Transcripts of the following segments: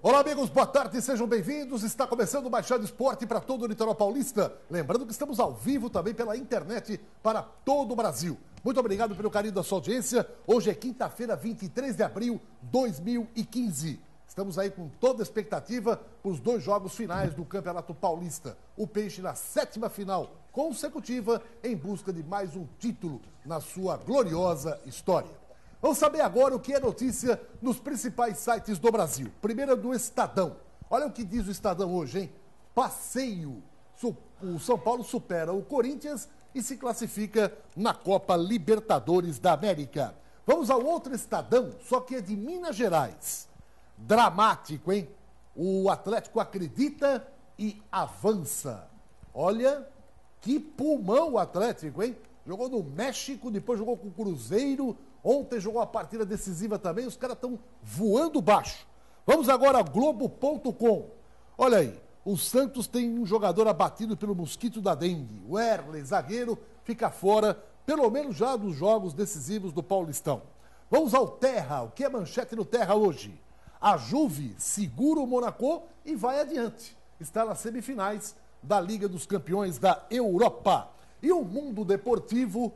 Olá, amigos, boa tarde, sejam bem-vindos. Está começando o Baixada Esporte para todo o litoral paulista. Lembrando que estamos ao vivo também pela internet para todo o Brasil. Muito obrigado pelo carinho da sua audiência. Hoje é quinta-feira, 23 de abril de 2015. Estamos aí com toda a expectativa para os dois jogos finais do Campeonato Paulista. O Peixe na 7ª final consecutiva em busca de mais um título na sua gloriosa história. Vamos saber agora o que é notícia nos principais sites do Brasil. Primeiro é do Estadão. Olha o que diz o Estadão hoje, hein? Passeio. O São Paulo supera o Corinthians e se classifica na Copa Libertadores da América. Vamos ao outro Estadão, só que é de Minas Gerais. Dramático, hein? O Atlético acredita e avança. Olha que pulmão o Atlético, hein? Jogou no México, depois jogou com o Cruzeiro. Ontem jogou uma partida decisiva também, os caras estão voando baixo. Vamos agora a Globo.com. Olha aí, o Santos tem um jogador abatido pelo mosquito da dengue. O Erle, zagueiro, fica fora, pelo menos já dos jogos decisivos do Paulistão. Vamos ao Terra, o que é manchete no Terra hoje? A Juve segura o Monaco e vai adiante. Está nas semifinais da Liga dos Campeões da Europa. E o Mundo Deportivo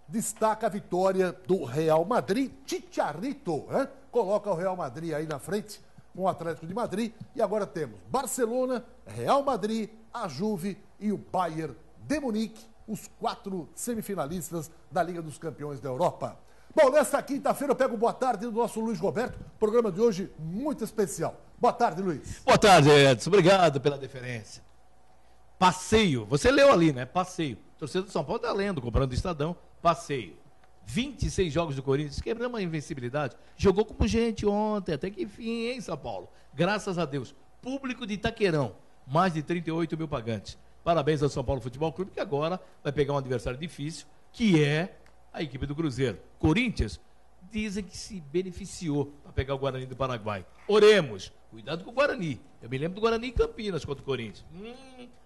destaca a vitória do Real Madrid. Chicharito, hein? Coloca o Real Madrid aí na frente com o Atlético de Madrid. E agora temos Barcelona, Real Madrid, a Juve e o Bayern de Munique, os 4 semifinalistas da Liga dos Campeões da Europa. Bom, nesta quinta-feira eu pego boa tarde do nosso Luiz Roberto. Programa de hoje muito especial. Boa tarde, Luiz. Boa tarde, Edson. Obrigado pela deferência. Passeio. Você leu ali, né? Passeio. Torcedor do São Paulo está lendo, comprando o Estadão. Passeio. 26 jogos do Corinthians, quebramos a invencibilidade. Jogou como gente ontem, até que enfim, hein, São Paulo? Graças a Deus. Público de Itaquerão, mais de 38 mil pagantes. Parabéns ao São Paulo Futebol Clube, que agora vai pegar um adversário difícil, que é a equipe do Cruzeiro. Corinthians, dizem que se beneficiou para pegar o Guarani do Paraguai. Oremos. Cuidado com o Guarani. Eu me lembro do Guarani em Campinas contra o Corinthians.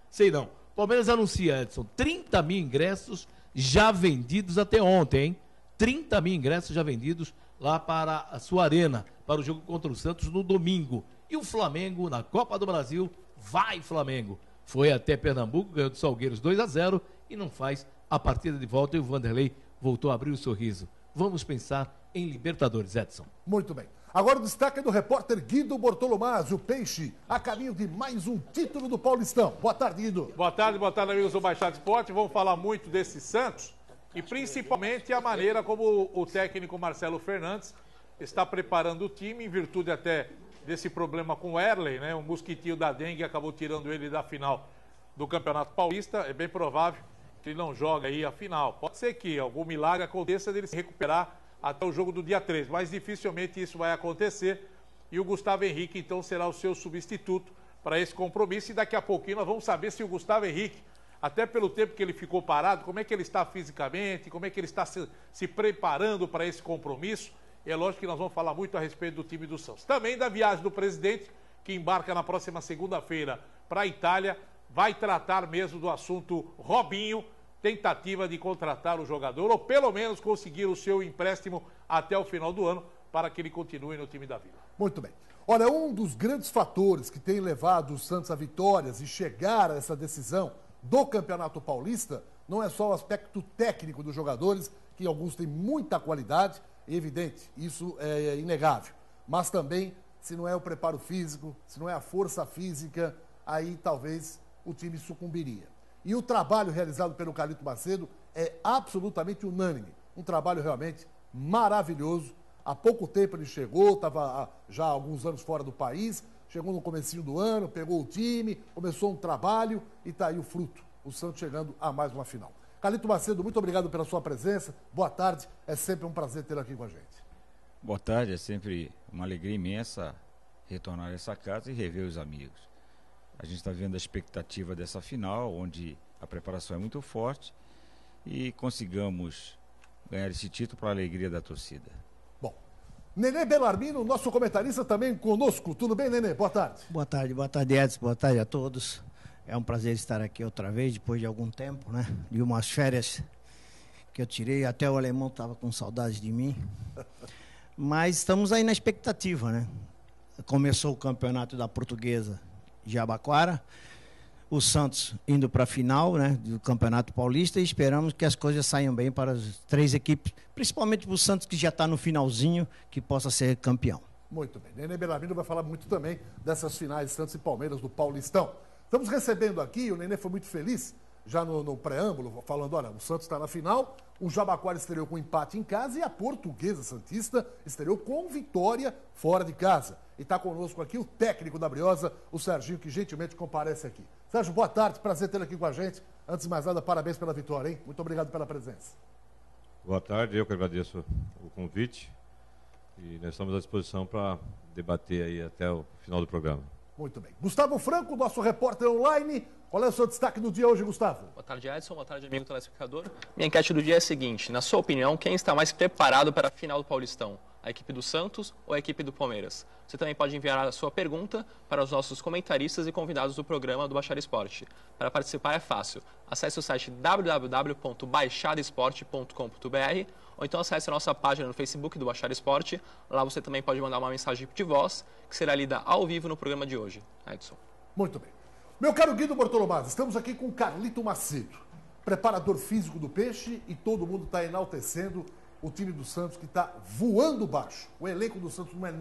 Sei não. Palmeiras anuncia, Edson, 30 mil ingressos já vendidos até ontem, hein? 30 mil ingressos já vendidos lá para a sua arena, para o jogo contra o Santos no domingo. E o Flamengo, na Copa do Brasil, vai Flamengo. Foi até Pernambuco, ganhou do Salgueiros 2-0 e não faz a partida de volta. E o Vanderlei voltou a abrir o sorriso. Vamos pensar em Libertadores, Edson. Muito bem. Agora o destaque é do repórter Guido Bortolomazzi, o Peixe, a caminho de mais um título do Paulistão. Boa tarde, Guido. Boa tarde, amigos do Baixada Esporte. Vamos falar muito desse Santos e principalmente a maneira como o técnico Marcelo Fernandes está preparando o time, em virtude até desse problema com o Erle, né? O mosquitinho da dengue acabou tirando ele da final do Campeonato Paulista. É bem provável que ele não jogue aí a final. Pode ser que algum milagre aconteça dele se recuperar até o jogo do dia 3, mas dificilmente isso vai acontecer. E o Gustavo Henrique, então, será o seu substituto para esse compromisso. E daqui a pouquinho nós vamos saber se o Gustavo Henrique, até pelo tempo que ele ficou parado, como é que ele está fisicamente, como é que ele está se preparando para esse compromisso. E é lógico que nós vamos falar muito a respeito do time do Santos. Também da viagem do presidente, que embarca na próxima segunda-feira para a Itália, vai tratar mesmo do assunto Robinho, tentativa de contratar o jogador, ou pelo menos conseguir o seu empréstimo até o final do ano, para que ele continue no time da Vila. Muito bem. Olha, um dos grandes fatores que tem levado o Santos a vitórias e chegar a essa decisão do Campeonato Paulista não é só o aspecto técnico dos jogadores, que alguns têm muita qualidade, é evidente, isso é inegável. Mas também, se não é o preparo físico, se não é a força física, aí talvez o time sucumbiria. E o trabalho realizado pelo Carlito Macedo é absolutamente unânime. Um trabalho realmente maravilhoso. Há pouco tempo ele chegou, estava já há alguns anos fora do país, chegou no comecinho do ano, pegou o time, começou um trabalho e está aí o fruto. O Santos chegando a mais uma final. Carlito Macedo, muito obrigado pela sua presença. Boa tarde, é sempre um prazer tê-lo aqui com a gente. Boa tarde, é sempre uma alegria imensa retornar a essa casa e rever os amigos. A gente está vendo a expectativa dessa final, onde a preparação é muito forte e consigamos ganhar esse título para a alegria da torcida. Bom, Nenê Belarmino, nosso comentarista também conosco. Tudo bem, Nenê? Boa tarde. Boa tarde, Edson. Boa tarde a todos. É um prazer estar aqui outra vez, depois de algum tempo, né? De umas férias que eu tirei, até o alemão estava com saudade de mim. Mas estamos aí na expectativa, né? começou o campeonato da Portuguesa de Jabaquara, o Santos indo para a final, né, do Campeonato Paulista, e esperamos que as coisas saiam bem para as 3 equipes, principalmente para o Santos, que já está no finalzinho, que possa ser campeão. Muito bem. Nenê Bellarmino vai falar muito também dessas finais Santos e Palmeiras do Paulistão. Estamos recebendo aqui, o Nenê foi muito feliz, já no preâmbulo, falando, olha, o Santos está na final, o Jabaquara estreou com empate em casa e a Portuguesa Santista estreou com vitória fora de casa. E está conosco aqui o técnico da Briosa, o Serginho, que gentilmente comparece aqui. Sérgio, boa tarde, prazer tê-lo aqui com a gente. Antes de mais nada, parabéns pela vitória, hein? Muito obrigado pela presença. Boa tarde, eu que agradeço o convite e nós estamos à disposição para debater aí até o final do programa. Muito bem. Gustavo Franco, nosso repórter online. Qual é o seu destaque do dia hoje, Gustavo? Boa tarde, Edson. Boa tarde, amigo telespectador. Minha enquete do dia é a seguinte. Na sua opinião, quem está mais preparado para a final do Paulistão? A equipe do Santos ou a equipe do Palmeiras? Você também pode enviar a sua pergunta para os nossos comentaristas e convidados do programa do Baixada Esporte. Para participar é fácil. Acesse o site www.baixadaesporte.com.br ou então acesse a nossa página no Facebook do Baixada Esporte. Lá você também pode mandar uma mensagem de voz que será lida ao vivo no programa de hoje. Edson. Muito bem. Meu caro Guido Bortolomaz, estamos aqui com o Carlito Macedo, preparador físico do Peixe, e todo mundo está enaltecendo o time do Santos, que está voando baixo. O elenco do Santos não é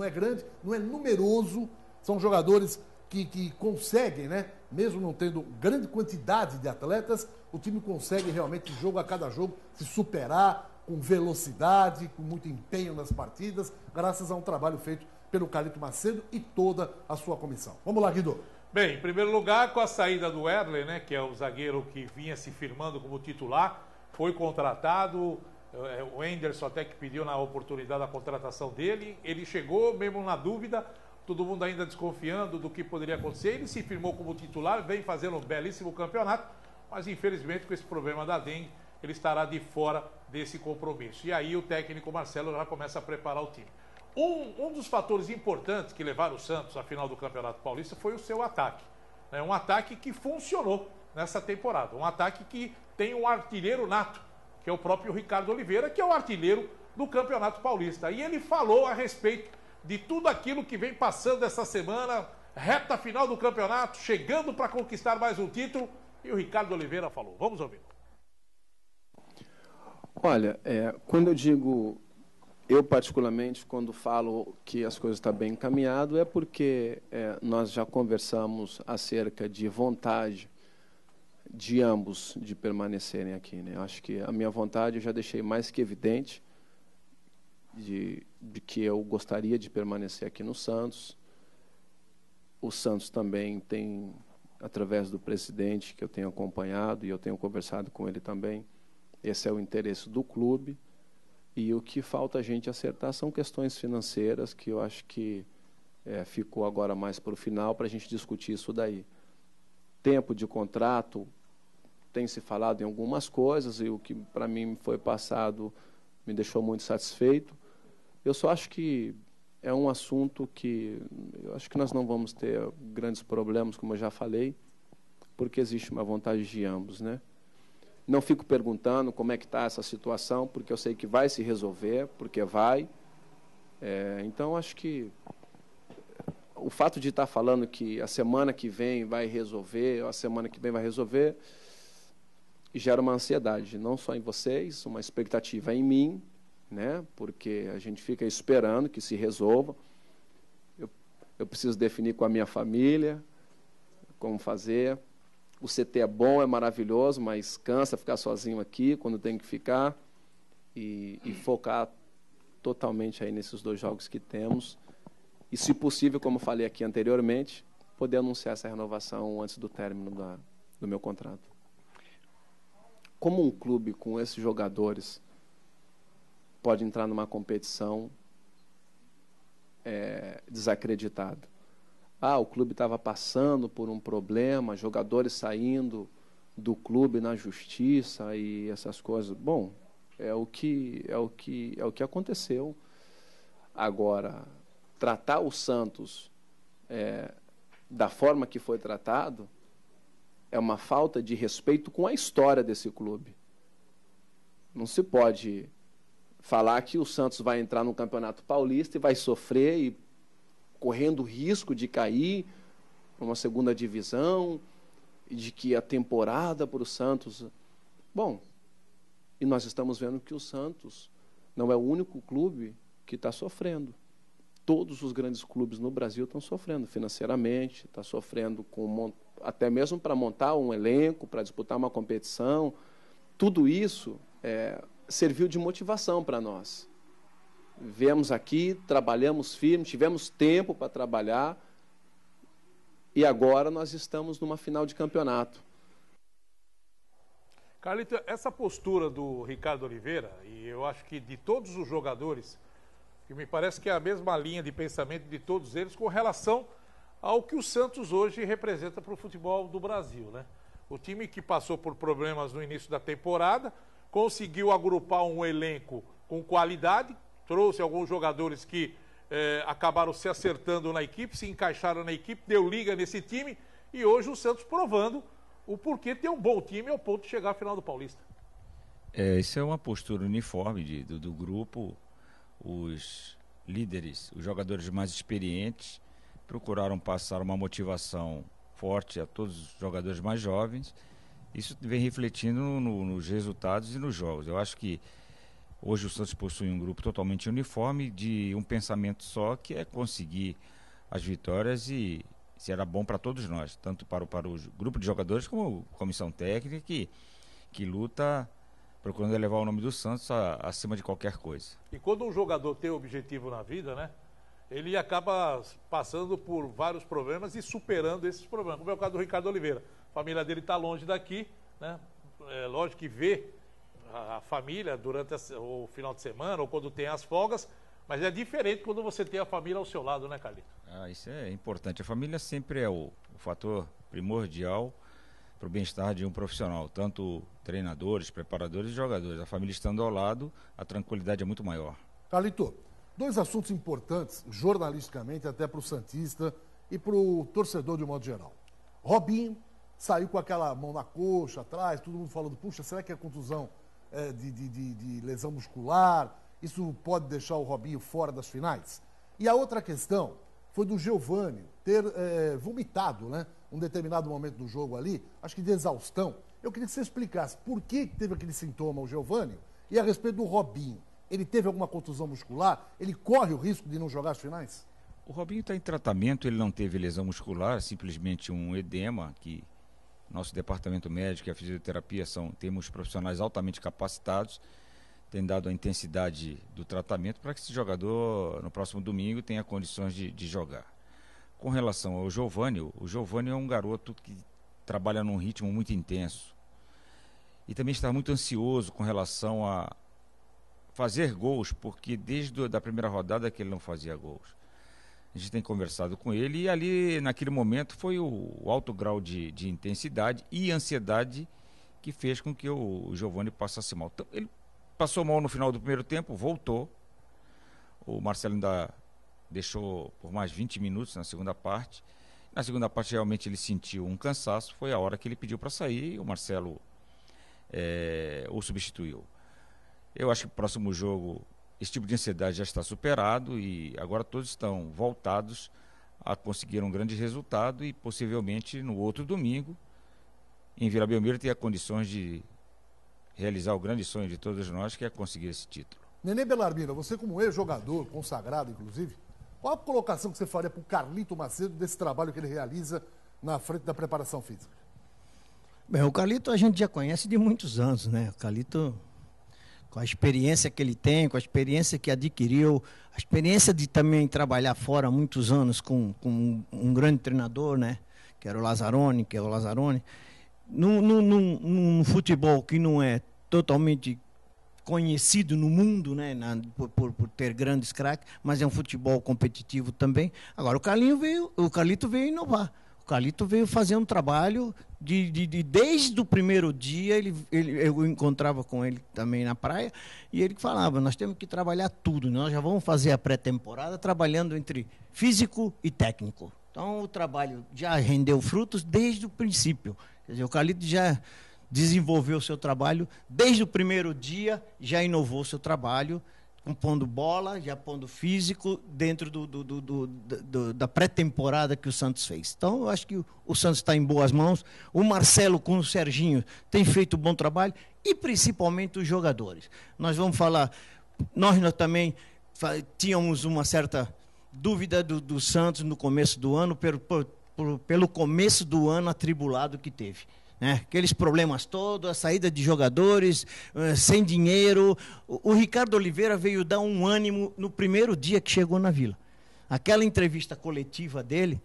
grande, não é numeroso, são jogadores que conseguem, né? Mesmo não tendo grande quantidade de atletas, o time consegue realmente, jogo a cada jogo, se superar com velocidade, com muito empenho nas partidas, graças a um trabalho feito pelo Carlito Macedo e toda a sua comissão. Vamos lá, Guido. Bem, em primeiro lugar, com a saída do Erle, né, que é o zagueiro que vinha se firmando como titular, foi contratado, o Henderson até que pediu na oportunidade a contratação dele, ele chegou mesmo na dúvida, todo mundo ainda desconfiando do que poderia acontecer, ele se firmou como titular, vem fazendo um belíssimo campeonato, mas infelizmente com esse problema da dengue, ele estará de fora desse compromisso. E aí o técnico Marcelo já começa a preparar o time. Um dos fatores importantes que levaram o Santos à final do Campeonato Paulista foi o seu ataque. Né? Um ataque que funcionou nessa temporada. Um ataque que tem um artilheiro nato, que é o próprio Ricardo Oliveira, que é o artilheiro do Campeonato Paulista. E ele falou a respeito de tudo aquilo que vem passando essa semana, reta final do campeonato, chegando para conquistar mais um título. E o Ricardo Oliveira falou. Vamos ouvir. Olha, quando eu digo... Eu, particularmente, quando falo que as coisas estão bem encaminhadas, é porque nós já conversamos acerca de vontade de ambos de permanecerem aqui, né? Eu acho que a minha vontade eu já deixei mais que evidente de que eu gostaria de permanecer aqui no Santos. O Santos também tem, através do presidente, que eu tenho acompanhado e eu tenho conversado com ele também, esse é o interesse do clube. E o que falta a gente acertar são questões financeiras, que eu acho que ficou agora mais para o final, para a gente discutir isso daí. Tempo de contrato, tem se falado em algumas coisas, e o que para mim foi passado me deixou muito satisfeito. Eu só acho que é um assunto que eu acho que nós não vamos ter grandes problemas, como eu já falei, porque existe uma vontade de ambos, né? Não fico perguntando como é que está essa situação, porque eu sei que vai se resolver, porque vai. Então, acho que o fato de estar falando que a semana que vem vai resolver, ou a semana que vem vai resolver, gera uma ansiedade, não só em vocês, uma expectativa em mim, né? Porque a gente fica esperando que se resolva. Eu preciso definir com a minha família como fazer. O CT é bom, é maravilhoso, mas cansa ficar sozinho aqui quando tem que ficar e focar totalmente aí nesses 2 jogos que temos. E, se possível, como falei aqui anteriormente, poder anunciar essa renovação antes do término do meu contrato. Como um clube com esses jogadores pode entrar numa competição desacreditado? O clube estava passando por um problema, jogadores saindo do clube na justiça e essas coisas. Bom, é o que aconteceu. Agora, tratar o Santos da forma que foi tratado é uma falta de respeito com a história desse clube. Não se pode falar que o Santos vai entrar no Campeonato Paulista e vai sofrer e correndo risco de cair para uma segunda divisão, e de que a temporada para o Santos... Bom, e nós estamos vendo que o Santos não é o único clube que está sofrendo. Todos os grandes clubes no Brasil estão sofrendo financeiramente, está sofrendo até mesmo para montar um elenco, para disputar uma competição. Tudo isso serviu de motivação para nós. Viemos aqui, trabalhamos firme, tivemos tempo para trabalhar e agora nós estamos numa final de campeonato. Carlito, essa postura do Ricardo Oliveira, e eu acho que de todos os jogadores, que me parece que é a mesma linha de pensamento de todos eles com relação ao que o Santos hoje representa para o futebol do Brasil, né? O time que passou por problemas no início da temporada, conseguiu agrupar um elenco com qualidade, trouxe alguns jogadores que acabaram se acertando na equipe, se encaixaram na equipe, deu liga nesse time, e hoje o Santos provando o porquê ter um bom time ao ponto de chegar à final do Paulista. Isso é uma postura uniforme do grupo. Os líderes, os jogadores mais experientes, procuraram passar uma motivação forte a todos os jogadores mais jovens. Isso vem refletindo nos resultados e nos jogos. Eu acho que hoje o Santos possui um grupo totalmente uniforme, de um pensamento só, que é conseguir as vitórias, e será bom para todos nós, tanto para o grupo de jogadores como a comissão técnica, que luta procurando elevar o nome do Santos acima de qualquer coisa. E quando um jogador tem objetivo na vida, né, ele acaba passando por vários problemas e superando esses problemas, como é o caso do Ricardo Oliveira. A família dele está longe daqui, né? É lógico que vê a família durante o final de semana ou quando tem as folgas, mas é diferente quando você tem a família ao seu lado, né, Carlito? Isso é importante. A família sempre é o fator primordial para o bem-estar de um profissional, tanto treinadores, preparadores e jogadores. A família estando ao lado, a tranquilidade é muito maior. Carlito, dois assuntos importantes, jornalisticamente, até para o santista e para o torcedor de um modo geral. Robinho saiu com aquela mão na coxa atrás, todo mundo falando, puxa, será que é contusão de lesão muscular? Isso pode deixar o Robinho fora das finais? E a outra questão foi do Giovani ter vomitado, né? Um determinado momento do jogo ali, acho que de exaustão. Eu queria que você explicasse por que teve aquele sintoma o Giovani e a respeito do Robinho. Ele teve alguma contusão muscular? Ele corre o risco de não jogar as finais? O Robinho está em tratamento, ele não teve lesão muscular, simplesmente um edema, que nosso departamento médico e a fisioterapia temos profissionais altamente capacitados, tem dado a intensidade do tratamento para que esse jogador, no próximo domingo, tenha condições de jogar. Com relação ao Giovani, o Giovani é um garoto que trabalha num ritmo muito intenso e também está muito ansioso com relação a fazer gols, porque desde a primeira rodada que ele não fazia gols. A gente tem conversado com ele e ali, naquele momento, foi o alto grau de intensidade e ansiedade que fez com que o Giovani passasse mal. Então, ele passou mal no final do primeiro tempo, voltou. O Marcelo ainda deixou por mais 20 minutos na segunda parte. Na segunda parte, realmente, ele sentiu um cansaço. Foi a hora que ele pediu para sair e o Marcelo o substituiu. Eu acho que o próximo jogo, esse tipo de ansiedade já está superado e agora todos estão voltados a conseguir um grande resultado e possivelmente no outro domingo, em Vila Belmiro, ter condições de realizar o grande sonho de todos nós, que é conseguir esse título. Nenê Belarmino, você como ex-jogador, consagrado inclusive, qual a colocação que você faria para o Carlito Macedo desse trabalho que ele realiza na frente da preparação física? Bem, o Carlito a gente já conhece de muitos anos, né? O Carlito, com a experiência que ele tem, com a experiência que adquiriu, a experiência de também trabalhar fora há muitos anos com um grande treinador, né? Que é o Lazzaroni. Num futebol que não é totalmente conhecido no mundo, né? Por ter grandes craques, mas é um futebol competitivo também. Agora, o Carlito veio inovar. O Carlito veio fazer um trabalho desde o primeiro dia, eu encontrava com ele também na praia, e ele falava, nós temos que trabalhar tudo, nós já vamos fazer a pré-temporada trabalhando entre físico e técnico. Então o trabalho já rendeu frutos desde o princípio. Quer dizer, o Carlito já desenvolveu o seu trabalho desde o primeiro dia, já inovou o seu trabalho, pondo bola, já pondo físico dentro da pré-temporada que o Santos fez. Então, eu acho que o Santos está em boas mãos. O Marcelo com o Serginho tem feito um bom trabalho e principalmente os jogadores. Nós vamos falar, nós também tínhamos uma certa dúvida do Santos no começo do ano, pelo começo do ano atribulado que teve. Né? Aqueles problemas todos, a saída de jogadores, sem dinheiro. O Ricardo Oliveira veio dar um ânimo no primeiro dia que chegou na Vila. Aquela entrevista coletiva dele,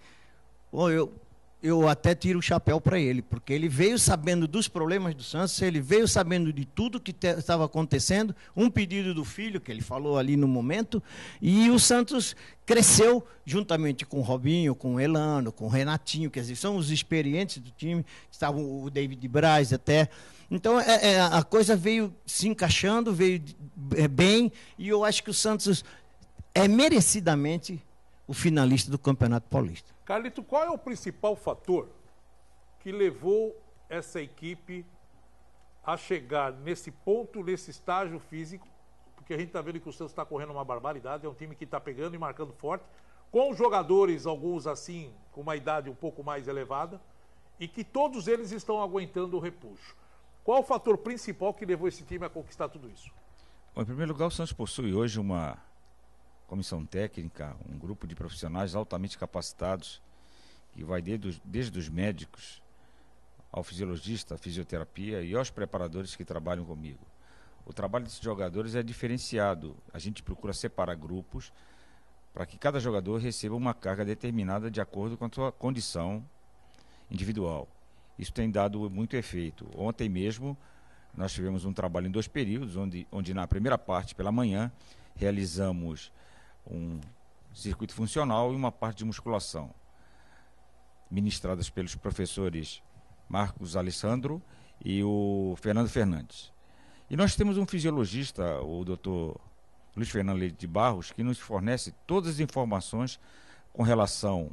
eu até tiro o chapéu para ele, porque ele veio sabendo dos problemas do Santos, ele veio sabendo de tudo que estava acontecendo, um pedido do filho, que ele falou ali no momento, e o Santos cresceu juntamente com o Robinho, com o Elano, com o Renatinho, quer dizer, são os experientes do time, estavam o David Braz até. Então, a coisa veio se encaixando, veio bem, e eu acho que o Santos é merecidamente o finalista do Campeonato Paulista. Carlito, qual é o principal fator que levou essa equipe a chegar nesse ponto, nesse estágio físico? Porque a gente está vendo que o Santos está correndo uma barbaridade, é um time que está pegando e marcando forte, com jogadores, alguns assim, com uma idade um pouco mais elevada, e que todos eles estão aguentando o repuxo. Qual o fator principal que levou esse time a conquistar tudo isso? Bom, em primeiro lugar, o Santos possui hoje uma comissão técnica, um grupo de profissionais altamente capacitados, que vai desde os médicos ao fisiologista, à fisioterapia e aos preparadores que trabalham comigo. O trabalho desses jogadores é diferenciado. A gente procura separar grupos para que cada jogador receba uma carga determinada de acordo com a sua condição individual. Isso tem dado muito efeito. Ontem mesmo nós tivemos um trabalho em 2 períodos, onde na primeira parte, pela manhã, realizamos um circuito funcional e uma parte de musculação, ministradas pelos professores Marcos Alessandro e o Fernando Fernandes. E nós temos um fisiologista, o Dr. Luiz Fernando Leite de Barros, que nos fornece todas as informações com relação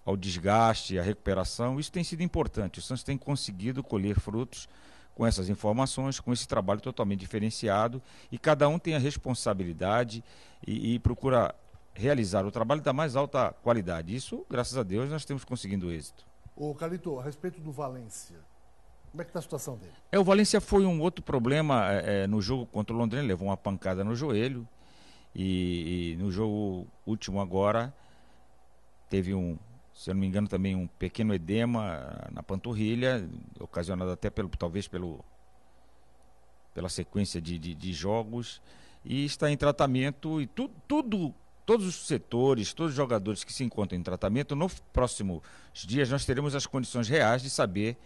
ao desgaste, à recuperação. Isso tem sido importante. O Santos tem conseguido colher frutos com essas informações, com esse trabalho totalmente diferenciado, e cada um tem a responsabilidade e procura realizar o trabalho da mais alta qualidade. Isso, graças a Deus, nós temos conseguindo êxito. Ô, Carlito, a respeito do Valência, como é que está a situação dele? O Valência foi um outro problema no jogo contra o Londrina, levou uma pancada no joelho, e no jogo último agora teve se eu não me engano, também um pequeno edema na panturrilha, ocasionado até talvez pela sequência de jogos, e está em tratamento, e todos os setores, todos os jogadores que se encontram em tratamento, nos próximos dias nós teremos as condições reais de saber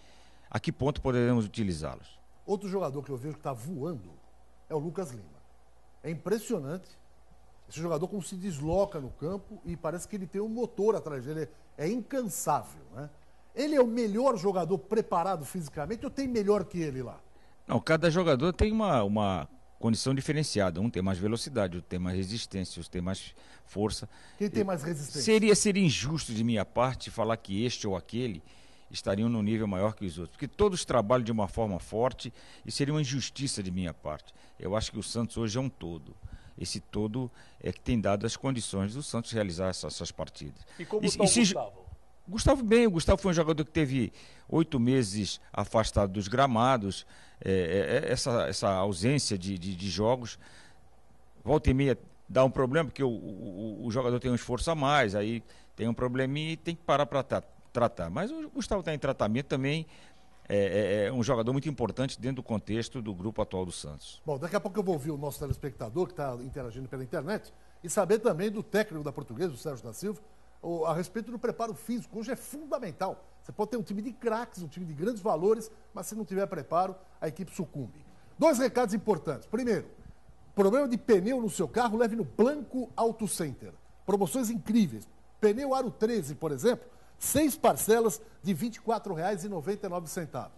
a que ponto poderemos utilizá-los. Outro jogador que eu vejo que está voando é o Lucas Lima. É impressionante esse jogador como se desloca no campo e parece que ele tem um motor atrás dele, é incansável, né? Ele é o melhor jogador preparado fisicamente ou tem melhor que ele lá? Não, cada jogador tem uma condição diferenciada. Um tem mais velocidade, outro tem mais resistência, outro tem mais força. Quem tem mais resistência? Seria injusto de minha parte falar que este ou aquele estariam num nível maior que os outros, porque todos trabalham de uma forma forte e seria uma injustiça de minha parte. Eu acho que o Santos hoje é um todo. Esse todo é que tem dado as condições do Santos realizar essas partidas. E como está o Gustavo? Gustavo bem, o Gustavo foi um jogador que teve 8 meses afastado dos gramados, essa ausência de jogos, volta e meia dá um problema, porque o jogador tem um esforço a mais, aí tem um probleminha e tem que parar para tratar. Mas o Gustavo está em tratamento também, é um jogador muito importante dentro do contexto do grupo atual do Santos. Bom, daqui a pouco eu vou ouvir o nosso telespectador que está interagindo pela internet e saber também do técnico da Portuguesa, o Sérgio da Silva, a respeito do preparo físico. Hoje é fundamental. Você pode ter um time de craques, um time de grandes valores, mas se não tiver preparo, a equipe sucumbe. 2 recados importantes. Primeiro, problema de pneu no seu carro, leve no Blanco Auto Center. Promoções incríveis. Pneu Aro 13, por exemplo, 6 parcelas de R$ 24,99.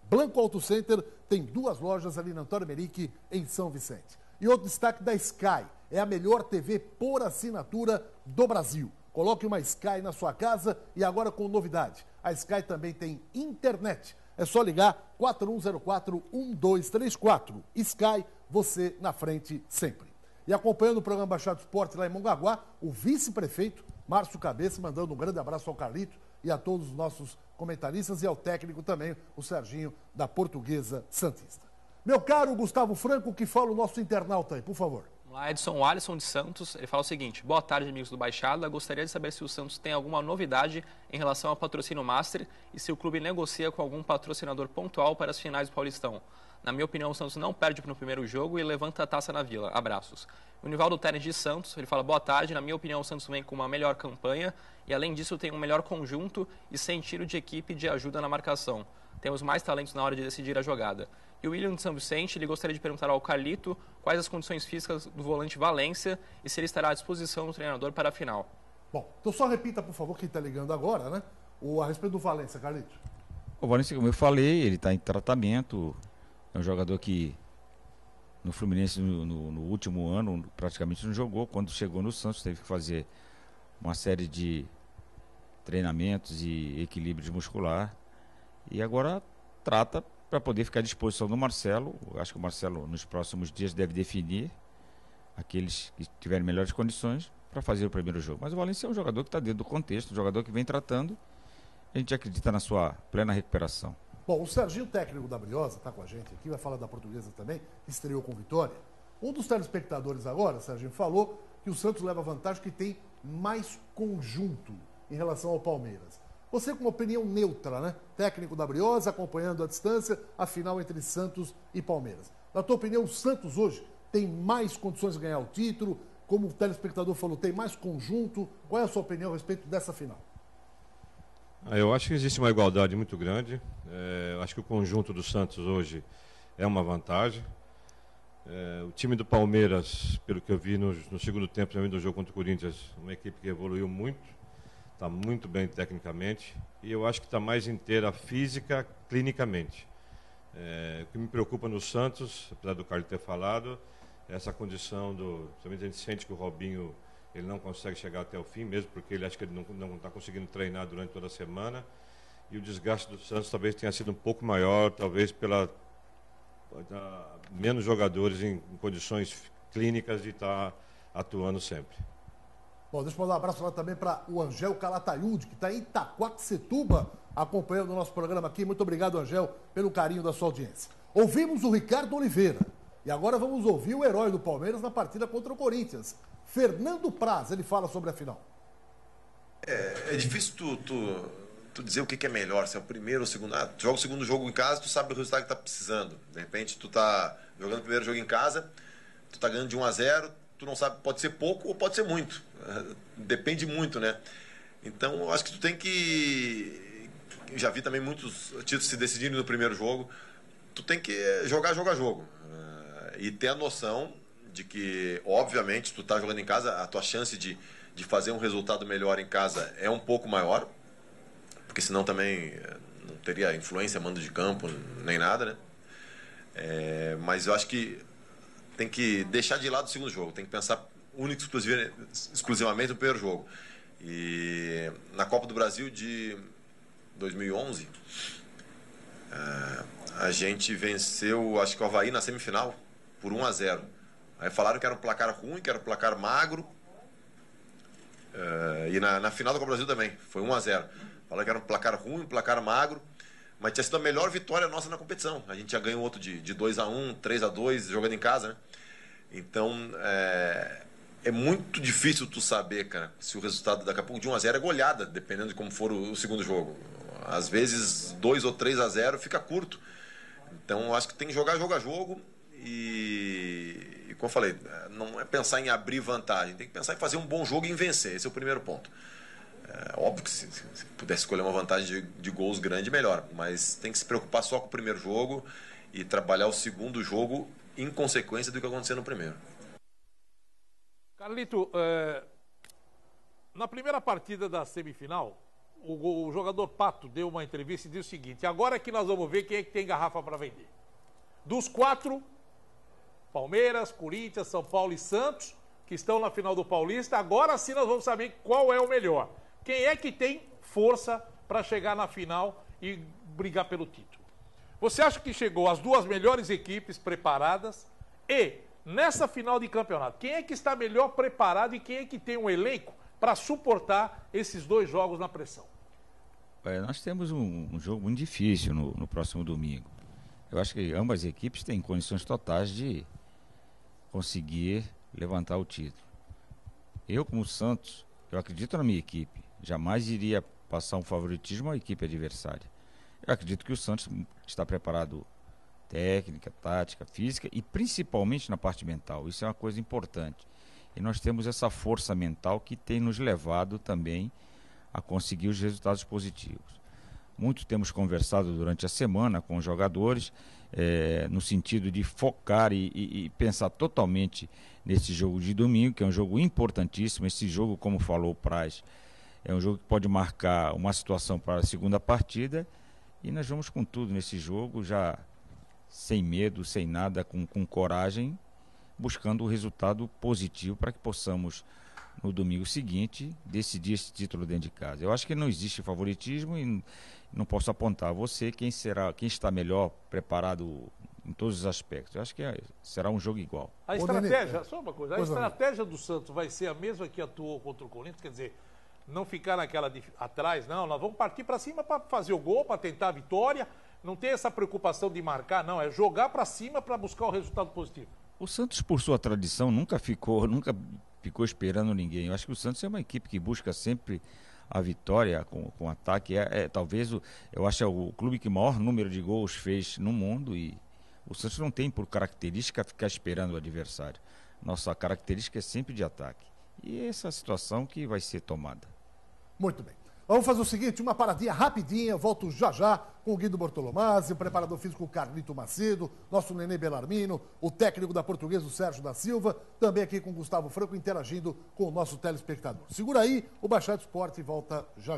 Blanco Auto Center tem 2 lojas ali na Antônio Merique, em São Vicente. E outro destaque da Sky, é a melhor TV por assinatura do Brasil. Coloque uma Sky na sua casa e agora com novidade. A Sky também tem internet. É só ligar 4104-1234. Sky, você na frente sempre. E acompanhando o programa Baixada do Esporte lá em Mongaguá, o vice-prefeito Márcio Cabeça, mandando um grande abraço ao Carlito e a todos os nossos comentaristas e ao técnico também, o Serginho, da Portuguesa Santista. Meu caro Gustavo Franco, o que fala o nosso internauta aí, por favor. Vamos lá, Edson Alisson de Santos, ele fala o seguinte: boa tarde, amigos do Baixada, gostaria de saber se o Santos tem alguma novidade em relação ao patrocínio Master e se o clube negocia com algum patrocinador pontual para as finais do Paulistão. Na minha opinião, o Santos não perde no primeiro jogo e levanta a taça na Vila. Abraços. O Nivaldo Teres de Santos, ele fala, boa tarde, na minha opinião o Santos vem com uma melhor campanha e além disso tem um melhor conjunto e sentido de equipe de ajuda na marcação. Temos mais talentos na hora de decidir a jogada. E o William de São Vicente, ele gostaria de perguntar ao Carlito quais as condições físicas do volante Valência e se ele estará à disposição do treinador para a final. Bom, então só repita, por favor, quem está ligando agora, né? A respeito do Valência, Carlito. O Valência, como eu falei, ele está em tratamento. É um jogador que no Fluminense no último ano praticamente não jogou. Quando chegou no Santos teve que fazer uma série de treinamentos e equilíbrios muscular. E agora trata para poder ficar à disposição do Marcelo. Acho que o Marcelo nos próximos dias deve definir aqueles que tiverem melhores condições para fazer o primeiro jogo. Mas o Valência é um jogador que está dentro do contexto, um jogador que vem tratando. A gente acredita na sua plena recuperação. Bom, o Serginho, técnico da Briosa, está com a gente aqui, vai falar da Portuguesa também, que estreou com vitória. Um dos telespectadores agora, Serginho, falou que o Santos leva vantagem que tem mais conjunto em relação ao Palmeiras. Você com uma opinião neutra, né? Técnico da Briosa, acompanhando à distância a final entre Santos e Palmeiras. Na tua opinião, o Santos hoje tem mais condições de ganhar o título? Como o telespectador falou, tem mais conjunto? Qual é a sua opinião a respeito dessa final? Eu acho que existe uma igualdade muito grande. Eu acho que o conjunto do Santos hoje é uma vantagem. O time do Palmeiras, pelo que eu vi no segundo tempo, também do jogo contra o Corinthians, uma equipe que evoluiu muito, está muito bem tecnicamente e eu acho que está mais inteira física, clinicamente. O que me preocupa no Santos, apesar do Carlos ter falado, é essa condição principalmente a gente sente que o Robinho ele não consegue chegar até o fim, mesmo porque ele acha que ele não está conseguindo treinar durante toda a semana. E o desgaste do Santos talvez tenha sido um pouco maior, talvez pela menos jogadores em condições clínicas de estar atuando sempre. Bom, deixa eu mandar um abraço lá também para o Angel Calatayud, que está em Itaquaquecetuba, acompanhando o nosso programa aqui. Muito obrigado, Angel, pelo carinho da sua audiência. Ouvimos o Ricardo Oliveira. E agora vamos ouvir o herói do Palmeiras na partida contra o Corinthians. Fernando Praz, ele fala sobre a final. É difícil tu dizer o que é melhor, se é o primeiro ou o segundo. Tu joga o segundo jogo em casa, tu sabe o resultado que tá precisando. De repente, tu tá jogando o primeiro jogo em casa, tu tá ganhando de 1-0, tu não sabe, pode ser pouco ou pode ser muito. Depende muito, né? Então, eu acho que tu tem que... Eu já vi também muitos títulos se decidirem no primeiro jogo. Tu tem que jogar jogo a jogo. E ter a noção de que, obviamente, tu tá jogando em casa, a tua chance de fazer um resultado melhor em casa é um pouco maior, porque senão também não teria influência, mando de campo, nem nada, né? Mas eu acho que tem que deixar de lado o segundo jogo, tem que pensar único exclusivamente no primeiro jogo. E na Copa do Brasil de 2011, a gente venceu, acho que o Avaí na semifinal, por 1-0. Aí falaram que era um placar ruim, que era um placar magro. E na final da Copa do Brasil também, foi 1-0. Falaram que era um placar ruim, um placar magro. Mas tinha sido a melhor vitória nossa na competição. A gente já ganhou outro de 2-1, 3-2, jogando em casa, né? Então, é muito difícil tu saber, cara, se o resultado daqui a pouco de 1-0 é goleada, dependendo de como for o segundo jogo. Às vezes, 2 ou 3-0 fica curto. Então, eu acho que tem que jogar jogo a jogo. E como eu falei, não é pensar em abrir vantagem, tem que pensar em fazer um bom jogo e em vencer. Esse é o primeiro ponto. Óbvio que se pudesse escolher uma vantagem de gols grande, melhor. Mas tem que se preocupar só com o primeiro jogo e trabalhar o segundo jogo em consequência do que aconteceu no primeiro. Carlito, na primeira partida da semifinal, o jogador Pato deu uma entrevista e disse o seguinte: agora é que nós vamos ver quem é que tem garrafa para vender. Dos 4, Palmeiras, Corinthians, São Paulo e Santos, que estão na final do Paulista, agora sim nós vamos saber qual é o melhor. Quem é que tem força para chegar na final e brigar pelo título? Você acha que chegou as duas melhores equipes preparadas e nessa final de campeonato, quem é que está melhor preparado e quem é que tem um elenco para suportar esses 2 jogos na pressão? Nós temos um jogo muito difícil no próximo domingo. Eu acho que ambas as equipes têm condições totais de conseguir levantar o título. Eu, como Santos, eu acredito na minha equipe. Jamais iria passar um favoritismo à equipe adversária. Eu acredito que o Santos está preparado técnica, tática, física e principalmente na parte mental. Isso é uma coisa importante. E nós temos essa força mental que tem nos levado também a conseguir os resultados positivos. Muito temos conversado durante a semana com os jogadores, no sentido de focar e pensar totalmente nesse jogo de domingo, que é um jogo importantíssimo. Esse jogo, como falou o Praz, é um jogo que pode marcar uma situação para a segunda partida, e nós vamos com tudo nesse jogo, já sem medo, sem nada, com coragem, buscando o resultado positivo para que possamos, no domingo seguinte, decidir esse título dentro de casa. Eu acho que não existe favoritismo e não posso apontar a você quem está melhor preparado em todos os aspectos. Eu acho que será um jogo igual. A estratégia, só uma coisa, a estratégia do Santos vai ser a mesma que atuou contra o Corinthians, quer dizer, não ficar naquela atrás, não, nós vamos partir para cima para fazer o gol, para tentar a vitória, não tem essa preocupação de marcar, não, é jogar para cima para buscar o resultado positivo. O Santos, por sua tradição, nunca ficou esperando ninguém. Eu acho que o Santos é uma equipe que busca sempre a vitória com ataque. Talvez, eu acho, o clube que maior número de gols fez no mundo, e o Santos não tem por característica ficar esperando o adversário. Nossa característica é sempre de ataque. E essa é a situação que vai ser tomada. Muito bem. Vamos fazer o seguinte, uma paradinha rapidinha, volto já com o Guido Bortolomazzi, o preparador físico Carlito Macedo, nosso Nenê Belarmino, o técnico da Portuguesa, o Sérgio da Silva, também aqui com o Gustavo Franco, interagindo com o nosso telespectador. Segura aí, o Baixada Esporte volta já.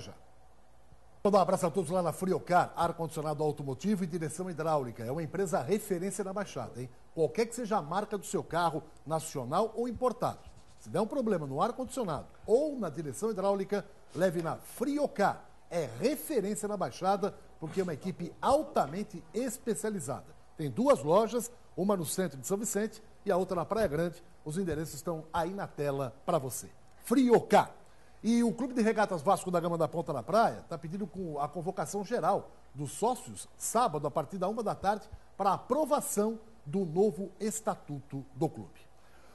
Vou dar um abraço a todos lá na Friocar, ar-condicionado automotivo e direção hidráulica. É uma empresa referência na Baixada, hein? Qualquer que seja a marca do seu carro, nacional ou importado. Se der um problema no ar-condicionado ou na direção hidráulica, leve na Friocar. É referência na Baixada, porque é uma equipe altamente especializada. Tem 2 lojas, uma no centro de São Vicente e a outra na Praia Grande. Os endereços estão aí na tela para você. Friocar. E o Clube de Regatas Vasco da Gama da Ponta da Praia está pedindo a convocação geral dos sócios, sábado, a partir da 1 da tarde, para aprovação do novo estatuto do clube.